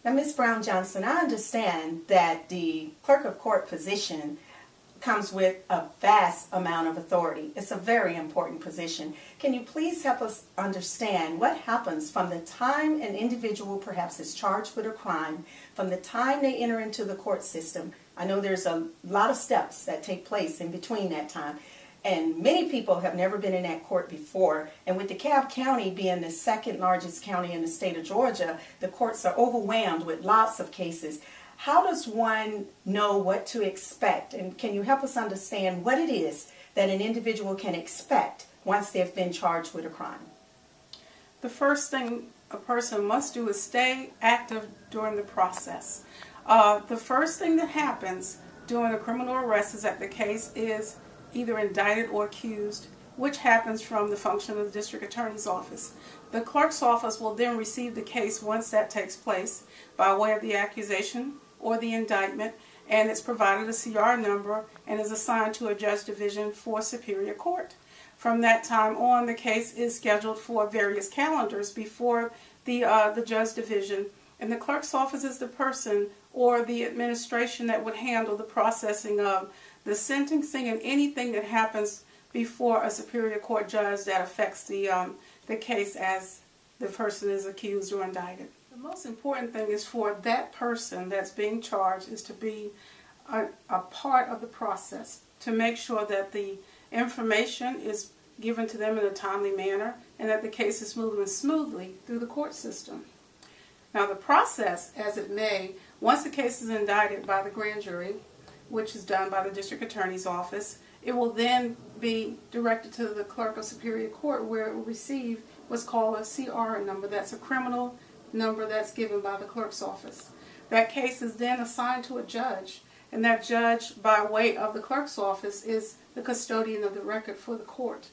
Now, Ms. Brown-Johnson, I understand that the clerk of court position comes with a vast amount of authority. It's a very important position. Can you please help us understand what happens from the time an individual perhaps is charged with a crime, from the time they enter into the court system? I know there's a lot of steps that take place in between that time. And many people have never been in that court before. And with DeKalb County being the second largest county in the state of Georgia, the courts are overwhelmed with lots of cases. How does one know what to expect? And can you help us understand what it is that an individual can expect once they've been charged with a crime? The first thing a person must do is stay active during the process. The first thing that happens during a criminal arrest is that the case is either indicted or accused, which happens from the function of the district attorney's office. The clerk's office will then receive the case once that takes place by way of the accusation or the indictment, and it's provided a CR number and is assigned to a judge division for Superior Court. From that time on, the case is scheduled for various calendars before the judge division, and the clerk's office is the person or the administration that would handle the processing of the sentencing and anything that happens before a Superior Court judge that affects the case as the person is accused or indicted. The most important thing is for that person that's being charged is to be a part of the process, to make sure that the information is given to them in a timely manner and that the case is moving smoothly through the court system. Now the process, as it may, once the case is indicted by the grand jury, which is done by the district attorney's office, it will then be directed to the clerk of Superior Court, where it will receive what's called a CR number. That's a criminal number that's given by the clerk's office. That case is then assigned to a judge, and that judge, by way of the clerk's office, is the custodian of the record for the court.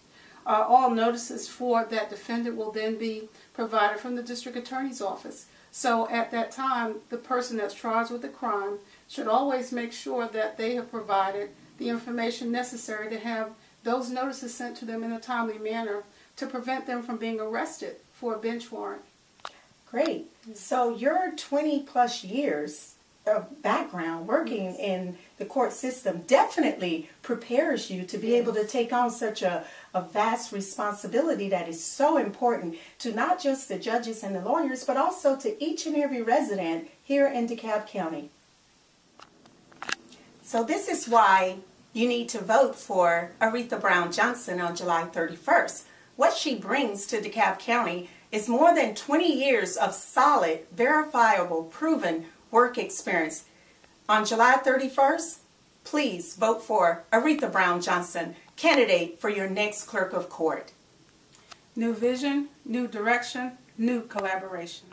All notices for that defendant will then be provided from the district attorney's office. So at that time, the person that's charged with the crime should always make sure that they have provided the information necessary to have those notices sent to them in a timely manner to prevent them from being arrested for a bench warrant. Great. So your 20 plus years of background working in the court system definitely prepares you to be able to take on such a vast responsibility that is so important to not just the judges and the lawyers, but also to each and every resident here in DeKalb County. So this is why you need to vote for Oretha Brown-Johnson on July 31st. What she brings to DeKalb County is more than 20 years of solid, verifiable, proven work experience. On July 31st, please vote for Oretha Brown-Johnson, candidate for your next clerk of court. New vision, new direction, new collaboration.